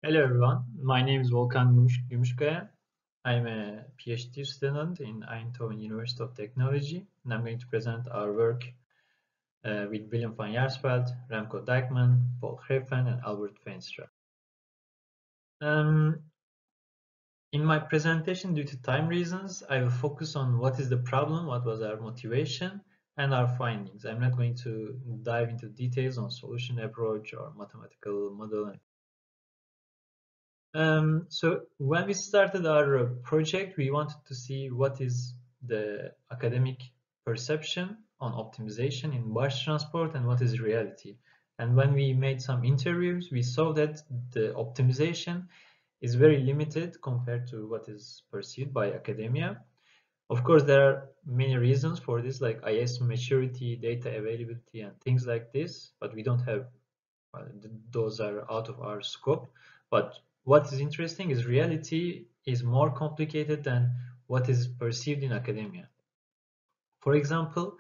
Hello everyone, my name is Volkan Gumuskaya. I'm a PhD student in Eindhoven University of Technology, and I'm going to present our work with Willem van Jaarsveld, Remco Dijkman, Paul Greffen, and Albert Veenstra. Um, in my presentation, due to time reasons, I will focus on what is the problem, what was our motivation, and our findings. I'm not going to dive into details on solution approach or mathematical model. So when we started our project, we wanted to see what is the academic perception on optimization in barge transport and what is reality. And when we made some interviews, we saw that the optimization is very limited compared to what is perceived by academia. Of course, there are many reasons for this, like IS maturity, data availability, and things like this, but we don't have, those are out of our scope. But what is interesting is reality is more complicated than what is perceived in academia. For example,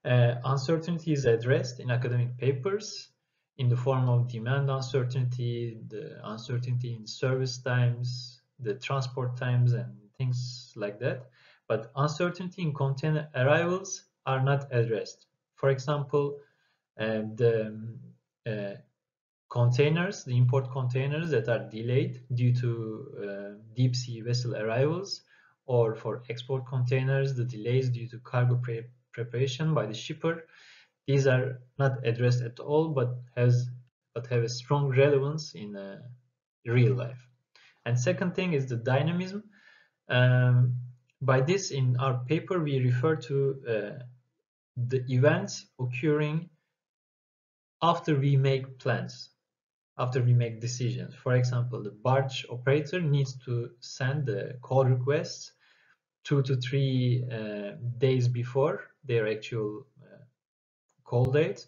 uncertainty is addressed in academic papers in the form of demand uncertainty, the uncertainty in service times, the transport times, and things like that. But uncertainty in container arrivals are not addressed. For example, the containers, the import containers that are delayed due to deep sea vessel arrivals, or for export containers, the delays due to cargo preparation by the shipper. These are not addressed at all, but have a strong relevance in real life. And second thing is the dynamism. By this, in our paper, we refer to the events occurring after we make plans, after we make decisions. For example, the barge operator needs to send the call requests 2 to 3 days before their actual call date.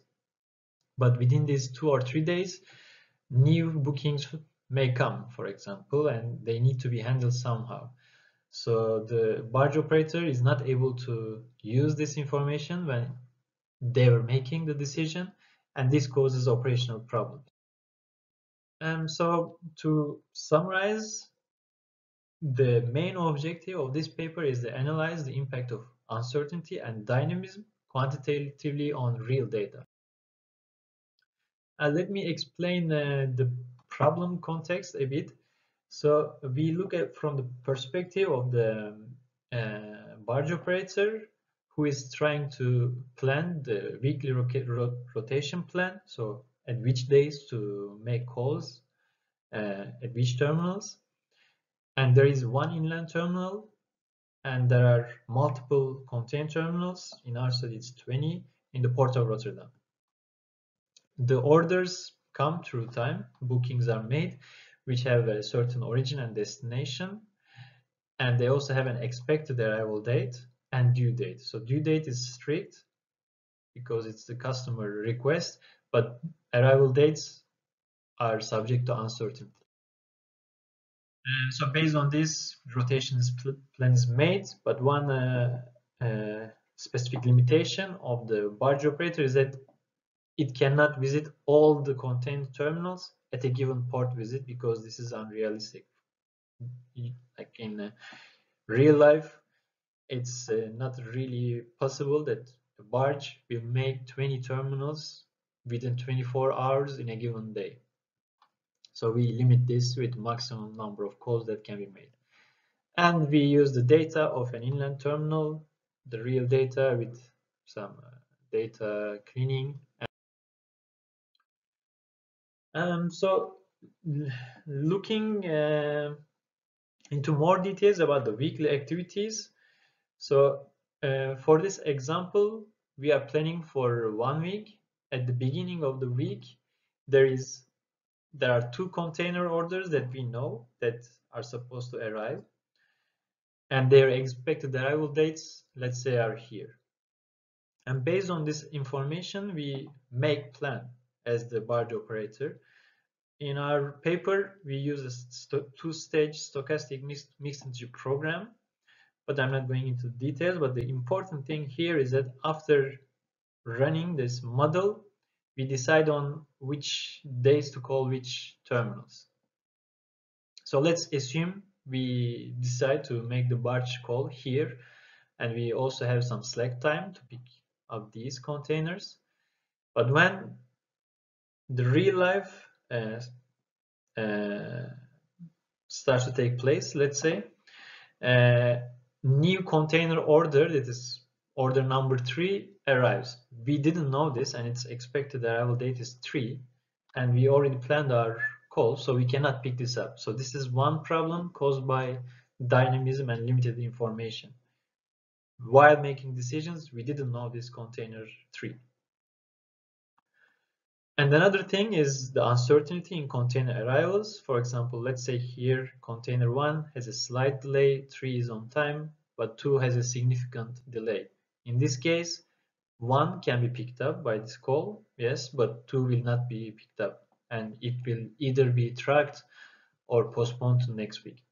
But within these 2 or 3 days, new bookings may come, for example, and they need to be handled somehow. So the barge operator is not able to use this information when they were making the decision, and this causes operational problems. So to summarize, the main objective of this paper is to analyze the impact of uncertainty and dynamism quantitatively on real data. Let me explain the problem context a bit. So we look at from the perspective of the barge operator who is trying to plan the weekly rotation plan. So at which days to make calls, at which terminals. And there is one inland terminal, and there are multiple container terminals. In our study, it's 20 in the port of Rotterdam. The orders come through time, bookings are made, which have a certain origin and destination, and they also have an expected arrival date and due date. So due date is strict because it's the customer request, but arrival dates are subject to uncertainty. So based on this, rotation plan is made, but one specific limitation of the barge operator is that it cannot visit all the container terminals at a given port visit because this is unrealistic. Like in real life, it's not really possible that a barge will make 20 terminals within 24 hours in a given day. So we limit this with maximum number of calls that can be made. And we use the data of an inland terminal, the real data with some data cleaning. So looking into more details about the weekly activities. So for this example, we are planning for 1 week. At the beginning of the week, there are 2 container orders that we know that are supposed to arrive, and their expected arrival dates, let's say, are here. And based on this information, we make plan as the barge operator. In our paper, we use a 2-stage stochastic mixed integer program, but I'm not going into details. But the important thing here is that after running this model, we decide on which days to call which terminals. So let's assume we decide to make the barge call here, and we also have some slack time to pick up these containers. But when the real life uh, starts to take place, let's say, new container order, that is order number 3, arrives. We didn't know this, and its expected arrival date is 3, and we already planned our call, so we cannot pick this up. So this is one problem caused by dynamism and limited information. While making decisions, we didn't know this container 3. And another thing is the uncertainty in container arrivals. For example, let's say here container 1 has a slight delay, 3 is on time, but 2 has a significant delay. In this case, 1 can be picked up by this call, yes, but 2 will not be picked up, and it will either be tracked or postponed to next week.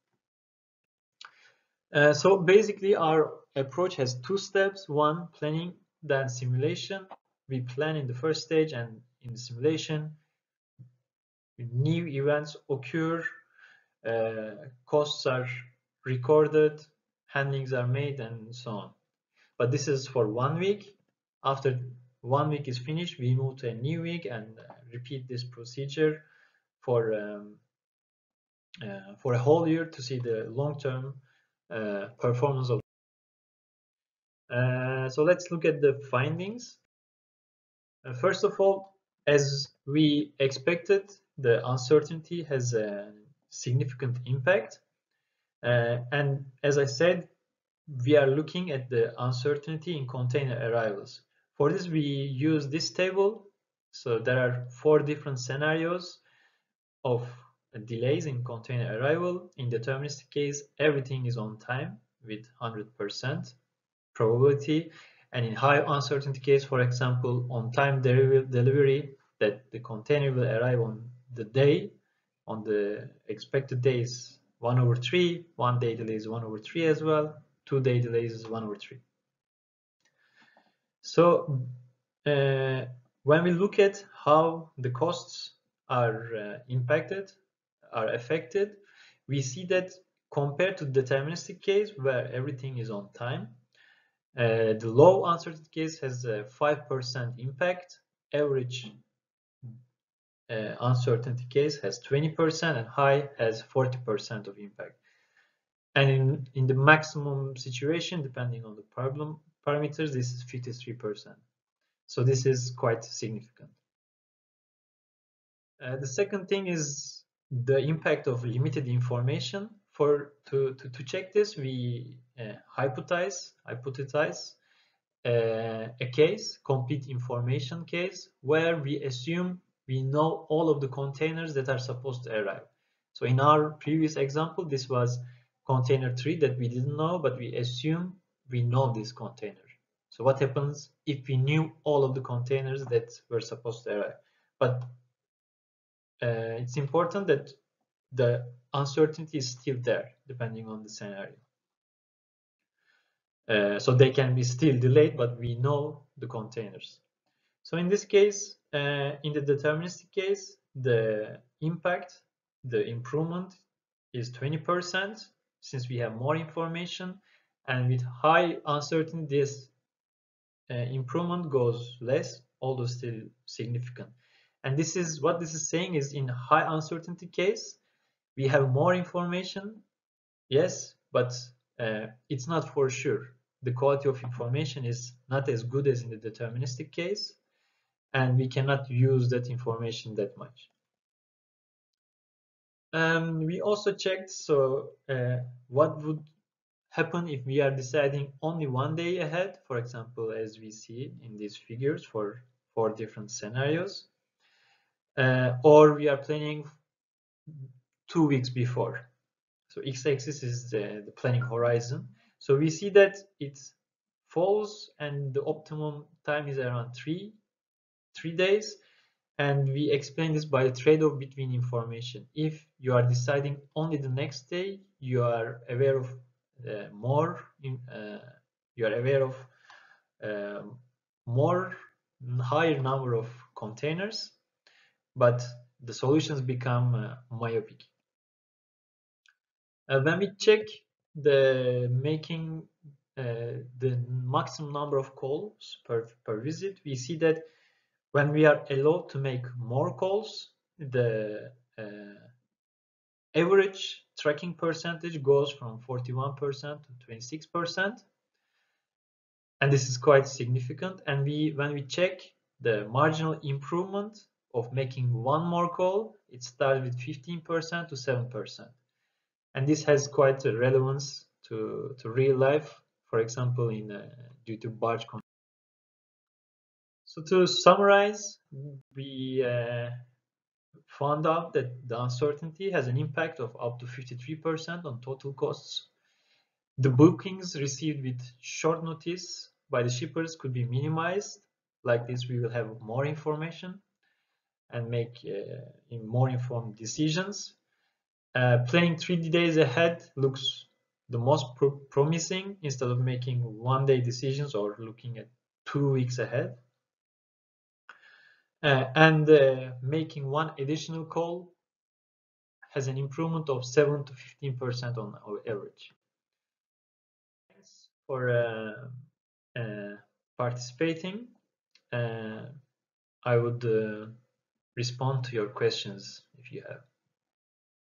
So basically our approach has 2 steps: one, planning, then simulation. We plan in the first stage, and in the simulation new events occur, costs are recorded, handlings are made, and so on. But this is for 1 week. After 1 week is finished, we move to a new week and repeat this procedure for a whole year to see the long-term performance of. So let's look at the findings. First of all, as we expected, the uncertainty has a significant impact. And as I said, we are looking at the uncertainty in container arrivals. For this, we use this table. So there are 4 different scenarios of delays in container arrival. In deterministic case, everything is on time with 100% probability. And in high uncertainty case, for example, on time delivery, that the container will arrive on the day, on the expected days 1/3, 1 day delay is 1/3 as well, 2 day delays is 1/3. So when we look at how the costs are impacted, are affected, we see that compared to the deterministic case where everything is on time, the low uncertainty case has a 5% impact. Average uncertainty case has 20%, and high has 40% of impact. And in the maximum situation, depending on the problem parameters, this is 53%. So this is quite significant. The second thing is the impact of limited information. To check this, we hypothesize a case, complete information case, where we assume we know all of the containers that are supposed to arrive. So in our previous example, this was container 3 that we didn't know, but we assume we know this container. So what happens if we knew all of the containers that were supposed to arrive? But it's important that the uncertainty is still there, depending on the scenario. So they can be still delayed, but we know the containers. So in this case, in the deterministic case, the impact, the improvement is 20%, since we have more information, and with high uncertainty, this improvement goes less, although still significant. And this is what this is saying is, in high uncertainty case, we have more information, yes, but it's not for sure. The quality of information is not as good as in the deterministic case, and we cannot use that information that much. We also checked, so what would happen if we are deciding only 1 day ahead, for example, as we see in these figures for 4 different scenarios, or we are planning 2 weeks before. So x-axis is the planning horizon. So we see that it falls, and the optimum time is around 3 days. And we explain this by the trade-off between information. If you are deciding only the next day, you are aware of higher number of containers, but the solutions become myopic. When we check the making the maximum number of calls per visit, we see that when we are allowed to make more calls, the average tracking percentage goes from 41% to 26%, and this is quite significant. And when we check the marginal improvement of making one more call, it starts with 15% to 7%. And this has quite a relevance to real life, for example, due to barge control. So to summarize, we found out that the uncertainty has an impact of up to 53% on total costs. The bookings received with short notice by the shippers could be minimized. Like this, we will have more information and make more informed decisions. Playing 3 days ahead looks the most promising instead of making one-day decisions or looking at 2 weeks ahead. And making one additional call has an improvement of 7 to 15% on our average. Thanks for participating. I would respond to your questions if you have.